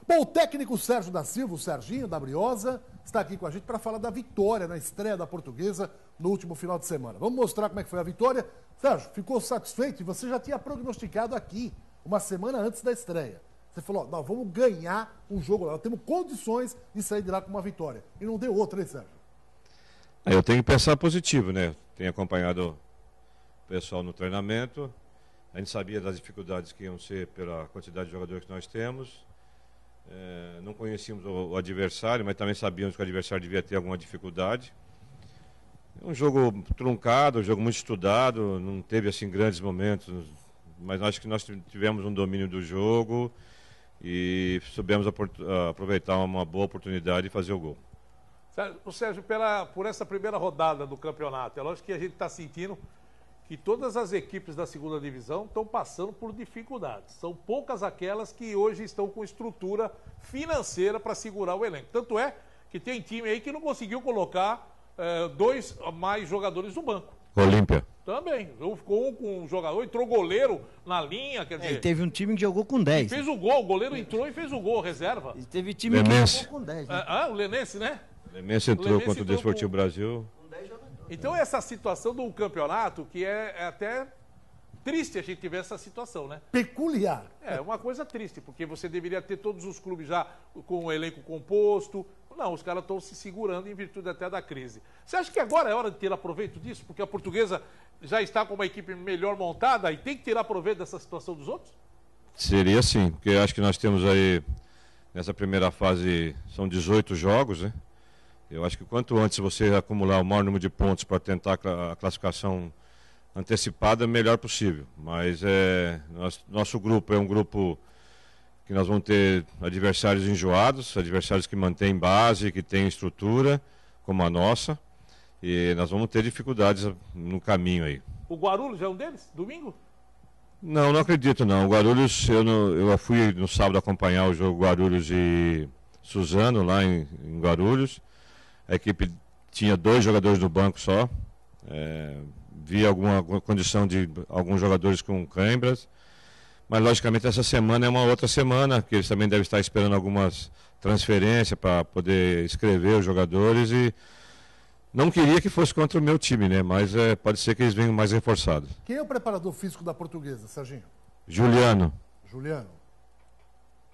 Bom, o técnico Sérgio da Silva, o Serginho da Briosa, está aqui com a gente para falar da vitória na estreia da Portuguesa no último final de semana. Vamos mostrar como é que foi a vitória. Sérgio, ficou satisfeito? E você já tinha prognosticado aqui, uma semana antes da estreia. Você falou, nós vamos ganhar um jogo lá, nós temos condições de sair de lá com uma vitória. E não deu outra, hein, Sérgio? Eu tenho que pensar positivo, né? Tenho acompanhado o pessoal no treinamento. A gente sabia das dificuldades que iam ser pela quantidade de jogadores que nós temos. Não conhecíamos o adversário, mas também sabíamos que o adversário devia ter alguma dificuldade. Um jogo truncado, um jogo muito estudado, não teve assim grandes momentos, mas acho que nós tivemos um domínio do jogo e soubemos aproveitar uma boa oportunidade de fazer o gol. Sérgio, por essa primeira rodada do campeonato, é lógico que a gente está sentindo que todas as equipes da segunda divisão estão passando por dificuldades. São poucas aquelas que hoje estão com estrutura financeira para segurar o elenco. Tanto é que tem time aí que não conseguiu colocar 2 mais jogadores no banco. Olímpia. Também. Ficou com um jogador, entrou goleiro na linha, quer dizer... E teve um time que jogou com 10. Fez o gol, o goleiro entrou e fez o gol, reserva. E teve time que jogou com 10. Né? O Lenense, né? O Lenense entrou contra o Desportivo Brasil. Então essa situação do campeonato, que é até triste a gente ver essa situação, né? Peculiar. É uma coisa triste, porque você deveria ter todos os clubes já com o elenco composto. Não, os caras estão se segurando em virtude até da crise. Você acha que agora é hora de tirar proveito disso? Porque a Portuguesa já está com uma equipe melhor montada e tem que tirar proveito dessa situação dos outros? Seria sim, porque acho que nós temos aí, nessa primeira fase, são 18 jogos, né? Eu acho que quanto antes você acumular o maior número de pontos para tentar a classificação antecipada, melhor possível. Mas nosso grupo é um grupo que nós vamos ter adversários enjoados, adversários que mantêm base, que têm estrutura, como a nossa. E nós vamos ter dificuldades no caminho aí. O Guarulhos é um deles? Domingo? Não, não acredito não. O Guarulhos, eu fui no sábado acompanhar o jogo Guarulhos e Suzano, lá em Guarulhos. A equipe tinha 2 jogadores no banco só. Vi alguma condição de alguns jogadores com cãibras. Mas, logicamente, essa semana é uma outra semana, que eles também devem estar esperando algumas transferências para poder escrever os jogadores. E não queria que fosse contra o meu time, né? Mas pode ser que eles venham mais reforçados. Quem é o preparador físico da Portuguesa, Serginho? Juliano.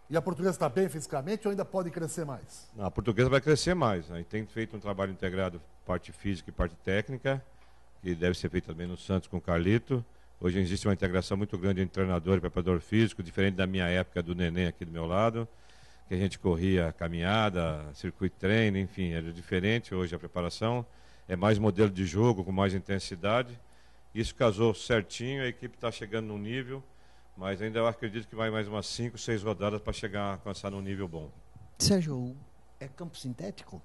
E a Portuguesa está bem fisicamente ou ainda pode crescer mais? A Portuguesa vai crescer mais. A gente tem feito um trabalho integrado, parte física e parte técnica, que deve ser feito também no Santos com o Carlito. Hoje existe uma integração muito grande entre treinador e preparador físico, diferente da minha época do Neném aqui do meu lado, que a gente corria caminhada, circuito treino, enfim, era diferente. Hoje a preparação é mais modelo de jogo, com mais intensidade. Isso casou certinho, a equipe está chegando num nível, mas ainda eu acredito que vai mais umas 5, 6 rodadas para chegar a alcançar num nível bom. Sérgio, é campo sintético?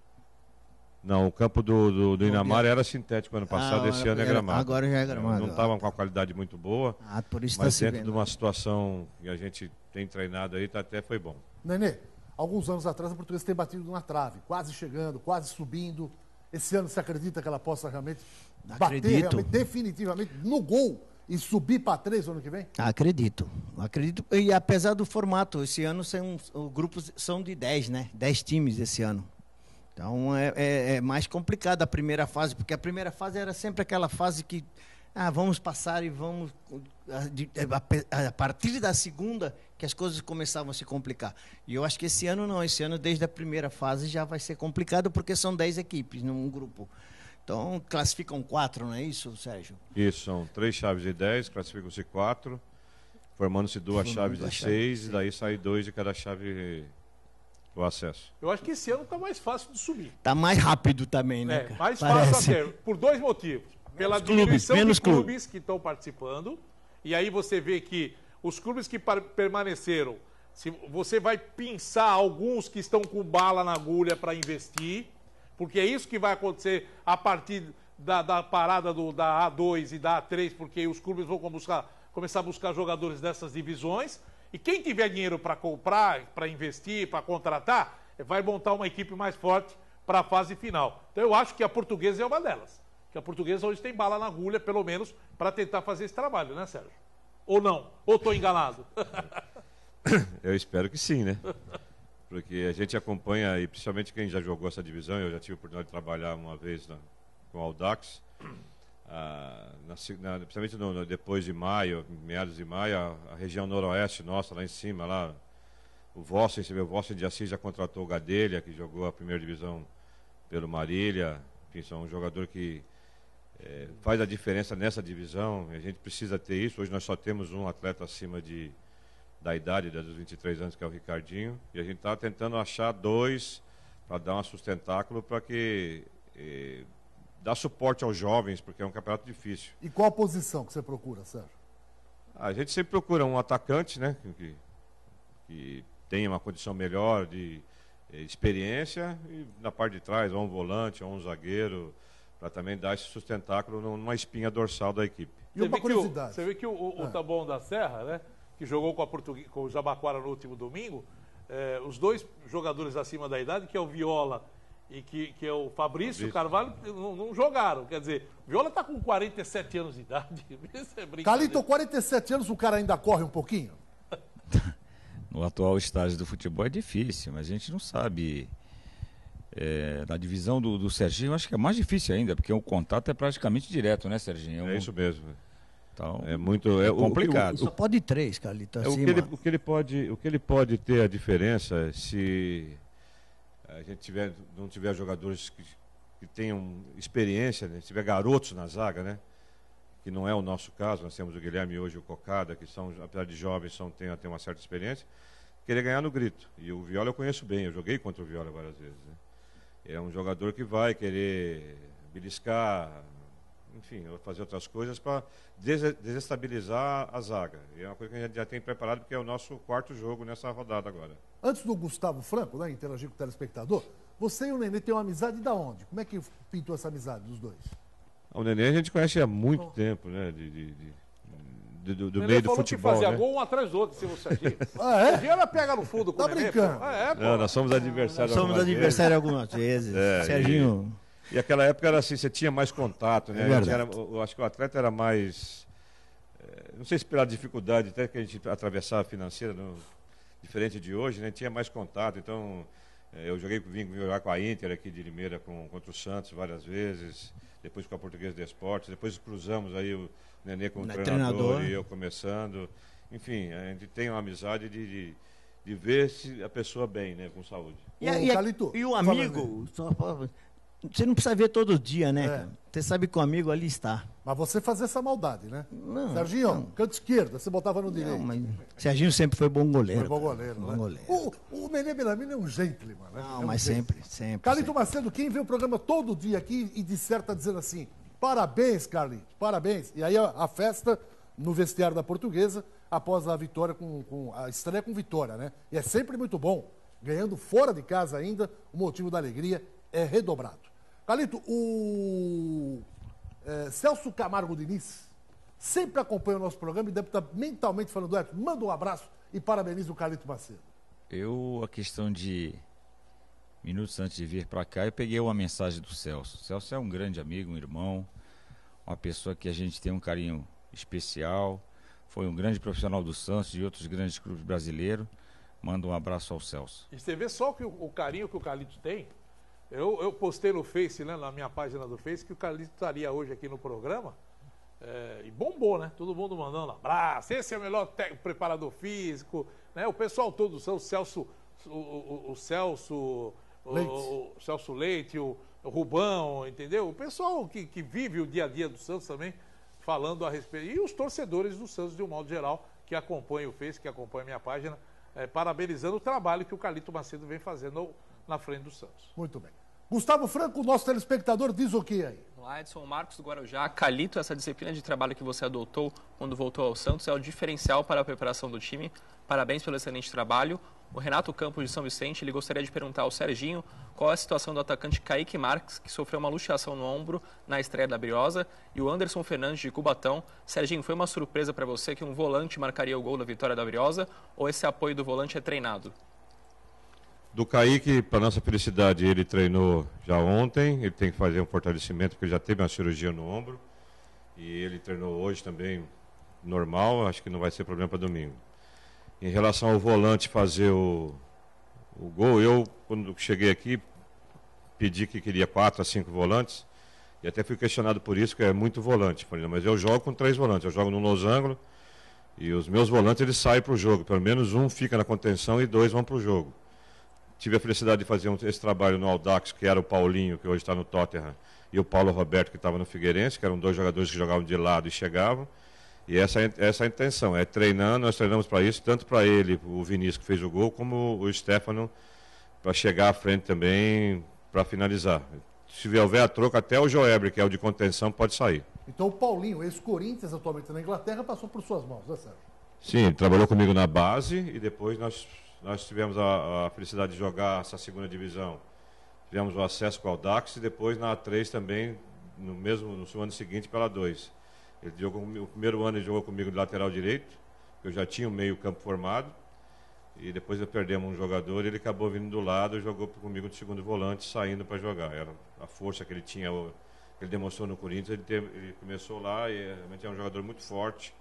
Não, o campo do Inamar era sintético ano passado, esse ano é gramado. Agora já é gramado. Não estava com a qualidade muito boa, por isso mas tá dentro de uma situação que a gente tem treinado aí, até foi bom. Nenê, alguns anos atrás a Portuguesa tem batido na trave, quase chegando, quase subindo. Esse ano você acredita que ela possa realmente bater realmente, definitivamente no gol e subir para 3 no ano que vem? Acredito. E apesar do formato, esse ano os grupos são de 10, né? 10 times esse ano. Então é mais complicado a primeira fase, porque a primeira fase era sempre aquela fase que vamos passar e vamos... A partir da segunda que as coisas começavam a se complicar. E eu acho que esse ano não, esse ano desde a primeira fase já vai ser complicado, porque são 10 equipes num grupo. Então classificam 4, não é isso, Sérgio? Isso, são 3 chaves de 10, classificam-se 4, formando-se 2 chaves de 6, e daí sai 2 de cada chave... o acesso. Eu acho que esse ano está mais fácil de subir. Está mais rápido também, né? Mais fácil até, por 2 motivos. Pela diminuição de clubes que estão participando, e aí você vê que os clubes que permaneceram, se você vai pinçar alguns que estão com bala na agulha para investir, porque é isso que vai acontecer a partir da parada da A2 e da A3, porque os clubes vão começar a buscar jogadores dessas divisões. E quem tiver dinheiro para comprar, para investir, para contratar, vai montar uma equipe mais forte para a fase final. Então eu acho que a Portuguesa é uma delas. Que a Portuguesa hoje tem bala na agulha, pelo menos, para tentar fazer esse trabalho, né, Sérgio? Ou não? Ou estou enganado? Eu espero que sim, né? Porque a gente acompanha, e principalmente quem já jogou essa divisão, eu já tive a oportunidade de trabalhar uma vez com o Audax, principalmente depois de maio, meados de maio, a região noroeste nossa, lá em cima, lá, o Vossen de Assis já contratou o Gadelha, que jogou a primeira divisão pelo Marília. Enfim, são um jogador que faz a diferença nessa divisão. A gente precisa ter isso. Hoje nós só temos um atleta acima da idade dos 23 anos, que é o Ricardinho, e a gente está tentando achar 2 para dar um sustentáculo para que dar suporte aos jovens, porque é um campeonato difícil. E qual a posição que você procura, Sérgio? A gente sempre procura um atacante, né, que tenha uma condição melhor de experiência, e na parte de trás, ou um volante, ou um zagueiro, para também dar esse sustentáculo numa espinha dorsal da equipe. E uma curiosidade. Você vê que o Taboão da Serra, né, que jogou com o Jabaquara no último domingo, os 2 jogadores acima da idade, que é o Viola e que é o Fabrício Carvalho, não jogaram. Quer dizer, o Viola está com 47 anos de idade. Calito, 47 anos, o cara ainda corre um pouquinho? No atual estágio do futebol é difícil, mas a gente não sabe. Na divisão do Serginho, eu acho que é mais difícil ainda, porque o contato é praticamente direto, né, Serginho? É isso mesmo. Então, é muito complicado. Só pode 3, Carlito, acima. O que ele pode ter a diferença se a gente não tiver jogadores que tenham experiência, né? Se tiver garotos na zaga, né? Que não é o nosso caso. Nós temos o Guilherme hoje e o Cocada, que são, apesar de jovens, têm uma certa experiência, querer ganhar no grito. E o Viola eu conheço bem, eu joguei contra o Viola várias vezes, né? É um jogador que vai querer beliscar, enfim, fazer outras coisas para desestabilizar a zaga. E é uma coisa que a gente já tem preparado, porque é o nosso 4º jogo nessa rodada agora. Antes do Gustavo Franco, né, interagir com o telespectador, você e o Nenê têm uma amizade da onde? Como é que pintou essa amizade dos 2? O Nenê a gente conhece há muito tempo, né? do meio do futebol. Que fazia né? gol um atrás do outro, se você Serginho. Ah, é? Serginho ela pega no fundo com Tá o Nenê, brincando. pô. É, pô. Não, nós somos adversários. Somos adversários algumas vezes. Serginho. E aquela época era assim, você tinha mais contato, né? É Eu acho que o atleta era mais. Não sei se pela dificuldade até que a gente atravessava financeira, diferente de hoje, né? Tinha mais contato. Então, eu vim jogar com a Inter aqui de Limeira contra o Santos várias vezes, depois com a Portuguesa de Esportes, depois cruzamos aí o Nenê como treinador e eu começando. Enfim, a gente tem uma amizade de ver se a pessoa bem, né? Com saúde. E o amigo, você não precisa ver todo dia, né? Cara? Você sabe que o amigo ali está. Mas você fazia essa maldade, né? Não, Serginho, canto esquerda, você botava no direito. Não, mas Serginho sempre foi bom goleiro. Foi bom goleiro, bom né? goleiro. O Nenê Bellarmino é um gentleman, né? Não, mas sempre. Carlito Macedo, quem vê o programa todo dia aqui e disserta dizendo assim, parabéns, Carlito, parabéns. E aí a festa no vestiário da Portuguesa, após a vitória com a estreia com vitória, né? E é sempre muito bom. Ganhando fora de casa ainda, o motivo da alegria é redobrado. Carlito, o Celso Camargo Diniz sempre acompanha o nosso programa e deve estar mentalmente falando, Edson, manda um abraço e parabeniza o Carlito Macedo. A questão de minutos antes de vir para cá, eu peguei uma mensagem do Celso. O Celso é um grande amigo, um irmão, uma pessoa que a gente tem um carinho especial, foi um grande profissional do Santos e de outros grandes clubes brasileiros. Manda um abraço ao Celso. E você vê só que o carinho que o Carlito tem. Eu postei no Face, né, na minha página do Face, que o Carlito estaria hoje aqui no programa. E bombou, né? Todo mundo mandando abraço. Esse é o melhor preparador físico. Né? O pessoal todo, o Celso, o Celso Leite, o Rubão, entendeu? O pessoal que vive o dia a dia do Santos também, falando a respeito. E os torcedores do Santos, de um modo geral, que acompanham o Face, que acompanham a minha página, parabenizando o trabalho que o Carlito Macedo vem fazendo na frente do Santos. Muito bem. Gustavo Franco, nosso telespectador, diz o que aí? Olá, Edson Marcos do Guarujá. Carlito, essa disciplina de trabalho que você adotou quando voltou ao Santos é o diferencial para a preparação do time. Parabéns pelo excelente trabalho. O Renato Campos de São Vicente, ele gostaria de perguntar ao Serginho qual é a situação do atacante Kaique Marques, que sofreu uma luxação no ombro na estreia da Briosa, e o Anderson Fernandes de Cubatão. Serginho, foi uma surpresa para você que um volante marcaria o gol da vitória da Briosa, ou esse apoio do volante é treinado? Do Kaique, para nossa felicidade, ele treinou já ontem, ele tem que fazer um fortalecimento, porque ele já teve uma cirurgia no ombro, e ele treinou hoje também normal, acho que não vai ser problema para domingo. Em relação ao volante fazer o gol, eu, quando cheguei aqui, pedi que queria 4 a 5 volantes, e até fui questionado por isso, que é muito volante. Falei, mas eu jogo com 3 volantes, eu jogo no losango, e os meus volantes eles saem para o jogo, pelo menos um fica na contenção e 2 vão para o jogo. Tive a felicidade de fazer esse trabalho no Audax, que era o Paulinho, que hoje está no Tottenham, e o Paulo Roberto, que estava no Figueirense, que eram 2 jogadores que jogavam de lado e chegavam. E essa é a intenção, é treinando, nós treinamos para isso, tanto para ele, o Vinícius que fez o gol, como o Stefano, para chegar à frente também, para finalizar. Se houver a troca, até o Joebre, que é o de contenção, pode sair. Então o Paulinho, ex-Corinthians, atualmente na Inglaterra, passou por suas mãos, né, Sérgio? Sim, ele trabalhou comigo na base e depois nós tivemos a felicidade de jogar essa segunda divisão. Tivemos o acesso com o Audax e depois na A3 também, no ano seguinte, pela 2. Ele jogou, o primeiro ano ele jogou comigo de lateral direito, eu já tinha o meio campo formado, e depois perdemos um jogador, ele acabou vindo do lado e jogou comigo de segundo volante, saindo para jogar. Era a força que ele tinha, que ele demonstrou no Corinthians, ele começou lá e realmente é um jogador muito forte,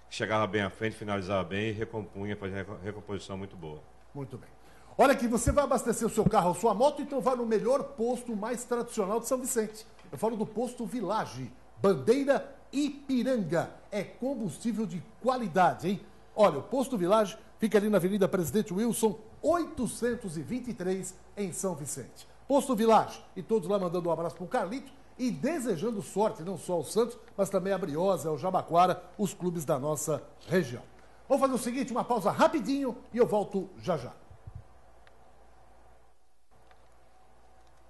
que chegava bem à frente, finalizava bem e recompunha, fazia recomposição muito boa. Muito bem. Olha aqui, você vai abastecer o seu carro ou sua moto, então vai no melhor posto mais tradicional de São Vicente. Eu falo do posto Village, Bandeira Ipiranga. É combustível de qualidade, hein? Olha, o posto Village fica ali na Avenida Presidente Wilson, 823, em São Vicente. Posto Village. E todos lá mandando um abraço para o Carlito e desejando sorte, não só ao Santos, mas também a Briosa, ao Jabaquara, os clubes da nossa região. Vamos fazer o seguinte, uma pausa rapidinho e eu volto já já.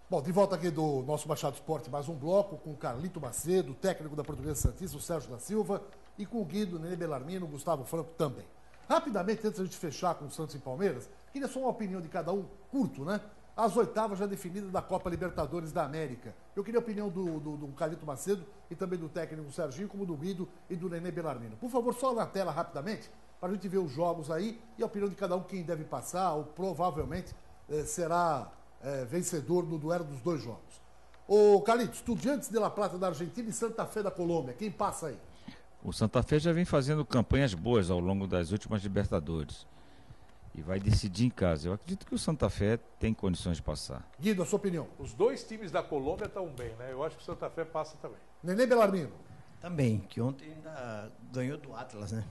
Bom, de volta aqui do nosso Machado Esporte, mais um bloco com o Carlito Macedo, técnico da Portuguesa Santista, o Sérgio da Silva, e com o Guido, Nenê Bellarmino, o Gustavo Franco também. Rapidamente, antes de a gente fechar com o Santos e Palmeiras, queria só uma opinião de cada um, curto, né? as oitavas já definidas da Copa Libertadores da América. Eu queria a opinião do Carlito Macedo e também do técnico Serginho, como do Guido e do Nenê Belarmino. Por favor, só na tela rapidamente, para a gente ver os jogos aí e a opinião de cada um, quem deve passar ou provavelmente será vencedor no duelo dos dois jogos. Ô Carlito, Estudiantes de La Plata da Argentina e Santa Fé da Colômbia, quem passa aí? O Santa Fé já vem fazendo campanhas boas ao longo das últimas Libertadores. E vai decidir em casa. Eu acredito que o Santa Fé tem condições de passar. Guido, a sua opinião? Os dois times da Colômbia estão bem, né? Eu acho que o Santa Fé passa também. Nenê Belarmino. Também, que ontem ainda ganhou do Atlas, né?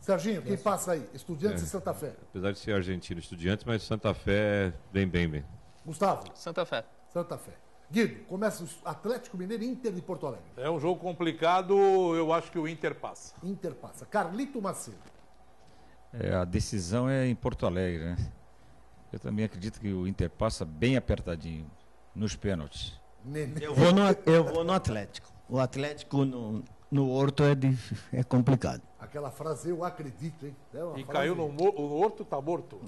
Serginho, quem passa aí? Estudiantes e Santa Fé. Apesar de ser argentino Estudiantes, mas Santa Fé bem. Gustavo? Santa Fé. Santa Fé. Guido, começa o Atlético Mineiro e Inter de Porto Alegre. É um jogo complicado, eu acho que o Inter passa. Inter passa. Carlito Macedo. A decisão é em Porto Alegre, né? Eu também acredito que o Inter passa bem apertadinho, nos pênaltis. Nenê. Eu vou no Atlético. O Atlético no Horto é complicado. Aquela frase, eu acredito, hein? É uma E frase... caiu no Horto, tá morto.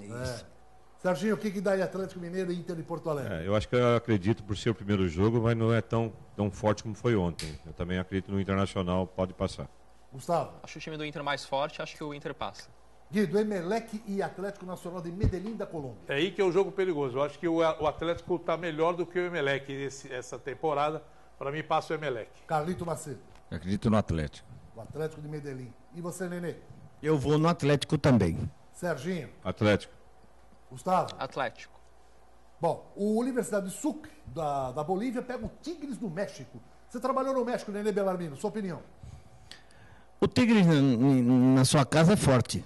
Serginho, o que dá aí Atlético Mineiro e Inter de Porto Alegre? Eu acho que eu acredito por ser o primeiro jogo, mas não é tão forte como foi ontem. Eu também acredito no Internacional, pode passar. Gustavo? Acho o time do Inter mais forte, acho que o Inter passa. Guido, Emelec e Atlético Nacional de Medellín da Colômbia. É aí que é o jogo perigoso. Eu acho que o Atlético está melhor do que o Emelec essa temporada. Para mim, passa o Emelec. Carlito Macedo. Eu acredito no Atlético. O Atlético de Medellín. E você, Nenê? Eu vou no Atlético também. Serginho? Atlético. Gustavo? Atlético. Bom, o Universidade de Sucre, da Bolívia, pega o Tigres do México. Você trabalhou no México, Nenê Belarmino, sua opinião? O Tigres na sua casa é forte.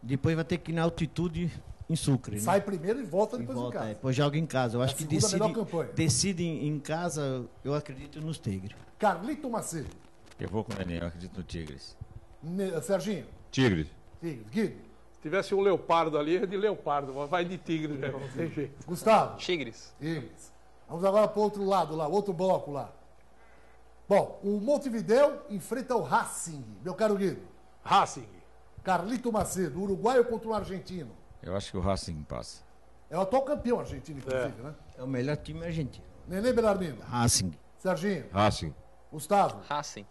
Depois vai ter que ir na altitude em Sucre. Sai né? primeiro e volta E depois volta, em casa. depois joga em casa. Eu acho a que segunda melhor campanha. decide em casa, eu acredito nos Tigres. Carlito Macedo. Eu vou com o Nenê, eu acredito no Tigres. Serginho? Tigres. Tigres. Guido? Se tivesse um leopardo ali, é de leopardo. Mas vai de tigre mesmo, não tem jeito. Gustavo? Tigres. Tigres. Vamos agora para o outro lado lá, outro bloco lá. Bom, o Montevidéu enfrenta o Racing, meu caro Guido. Racing. Carlito Macedo, uruguaio contra o argentino. Eu acho que o Racing passa. É o atual campeão argentino, inclusive, né? É o melhor time argentino. Nenê Belarmino. Racing. Serginho. Racing. Gustavo. Racing.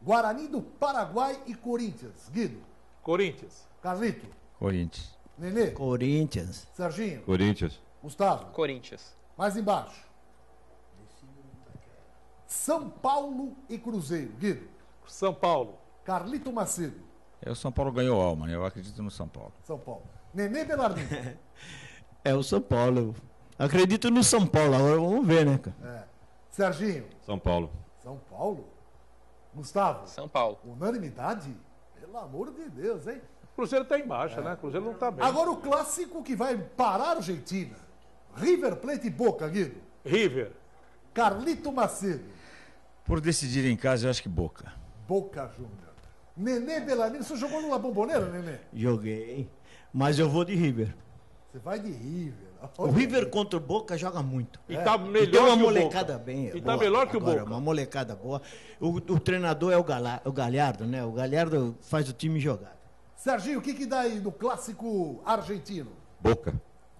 Guarani do Paraguai e Corinthians. Guido. Corinthians. Carlito. Corinthians. Nenê. Corinthians. Serginho. Corinthians. Gustavo. Corinthians. Mais embaixo. São Paulo e Cruzeiro. Guido. São Paulo. Carlito Macedo. O São Paulo ganhou alma, né? Eu acredito no São Paulo. São Paulo. Nenê Belarmino. É o São Paulo. Acredito no São Paulo. Agora vamos ver, né, cara? Serginho. São Paulo. São Paulo. Gustavo. São Paulo. Unanimidade? Pelo amor de Deus, hein? O Cruzeiro está em baixa, né? O Cruzeiro não está bem. Agora o clássico que vai parar a Argentina. River Plate e Boca, Guido. River. Carlito Macedo. Por decidir em casa, eu acho que Boca. Boca Júnior. Nenê Belarmino. Você jogou numa bomboneira, Nenê? Joguei. Mas eu vou de River. Você vai de River. O River contra o Boca joga muito. E tá melhor E tem uma que o molecada Boca. bem. E boa. tá melhor que o Agora, Boca. Uma molecada boa. O treinador é o Galhardo, né? O Galhardo faz o time jogar. Serginho, o que dá aí no clássico argentino? Boca.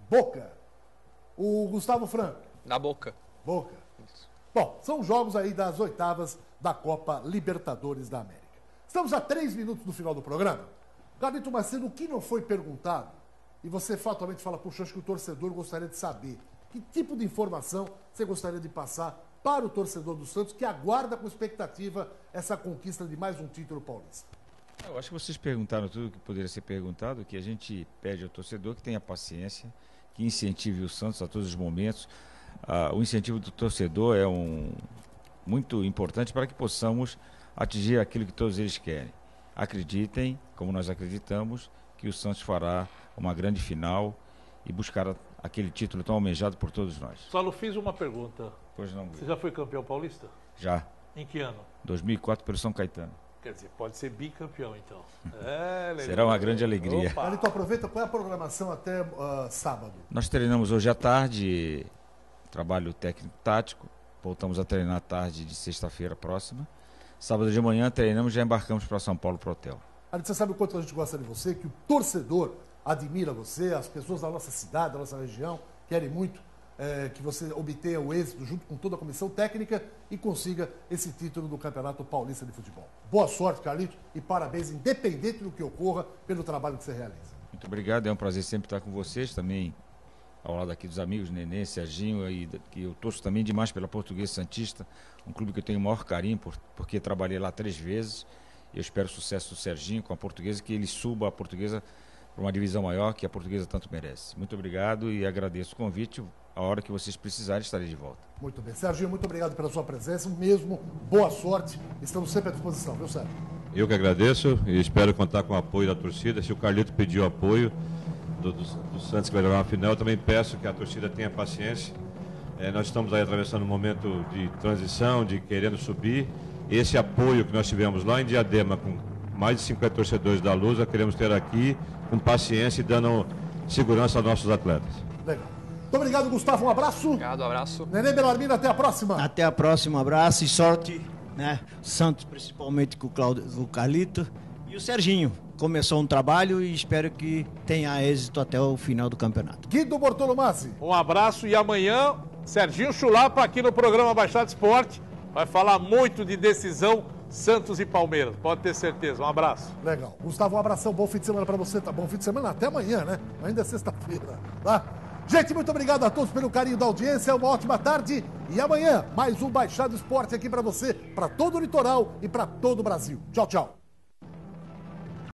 Boca. O Gustavo Franco. Na Boca. Boca. Bom, são jogos aí das oitavas da Copa Libertadores da América. Estamos a 3 minutos do final do programa. Carlito Macedo, o que não foi perguntado? E você fatalmente fala, puxa, acho que o torcedor gostaria de saber. Que tipo de informação você gostaria de passar para o torcedor do Santos que aguarda com expectativa essa conquista de mais um título paulista? Eu acho que vocês perguntaram tudo que poderia ser perguntado, que a gente pede ao torcedor que tenha paciência, que incentive o Santos a todos os momentos. O incentivo do torcedor é muito importante para que possamos atingir aquilo que todos eles querem. Acreditem, como nós acreditamos, que o Santos fará uma grande final e buscará aquele título tão almejado por todos nós. Só não fiz uma pergunta. Pois não, Você já foi campeão paulista? já. Em que ano? 2004 pelo São Caetano. Quer dizer, pode ser bicampeão, então. Legal. Será uma grande alegria. Opa. Carlito, aproveita, qual é a programação até sábado? Nós treinamos hoje à tarde, trabalho técnico-tático. Voltamos a treinar à tarde de sexta-feira próxima. Sábado de manhã treinamos e já embarcamos para São Paulo para o hotel. Carlito, você sabe o quanto a gente gosta de você, que o torcedor admira você, as pessoas da nossa cidade, da nossa região, querem muito que você obtenha o êxito junto com toda a comissão técnica e consiga esse título do Campeonato Paulista de Futebol. Boa sorte, Carlito, e parabéns, independente do que ocorra, pelo trabalho que você realiza. Muito obrigado, é um prazer sempre estar com vocês também, ao lado aqui dos amigos, Nenê, Serginho, e que eu torço também demais pela Portuguesa Santista, um clube que eu tenho o maior carinho, porque trabalhei lá 3 vezes. Eu espero o sucesso do Serginho com a Portuguesa, que ele suba a Portuguesa para uma divisão maior, que a Portuguesa tanto merece. Muito obrigado e agradeço o convite. A hora que vocês precisarem, estarei de volta. Muito bem. Serginho, muito obrigado pela sua presença. Mesmo, boa sorte. Estamos sempre à disposição, viu, Sérgio? Eu que agradeço e espero contar com o apoio da torcida. Se o Carlito pediu apoio do Santos que vai jogar uma final, eu também peço que a torcida tenha paciência. Nós estamos aí atravessando um momento de transição, de querendo subir. Esse apoio que nós tivemos lá em Diadema, com mais de 50 torcedores da Lusa, queremos ter aqui com paciência e dando segurança aos nossos atletas. Legal. Muito obrigado, Gustavo. Um abraço. Obrigado, abraço. Nenê Belarmino, até a próxima. Até a próxima, abraço e sorte, né? Santos, principalmente com o Carlito e o Serginho. Começou um trabalho e espero que tenha êxito até o final do campeonato. Guido Bortolomazzi. Um abraço e amanhã, Serginho Chulapa aqui no programa Baixada Esporte. Vai falar muito de decisão Santos e Palmeiras, pode ter certeza. Um abraço. Legal. Gustavo, um abração, bom fim de semana para você. Tá bom fim de semana até amanhã, né? Ainda é sexta-feira, tá? Gente, muito obrigado a todos pelo carinho da audiência. Uma ótima tarde. E amanhã, mais um Baixada Esporte aqui para você, para todo o litoral e para todo o Brasil. Tchau, tchau.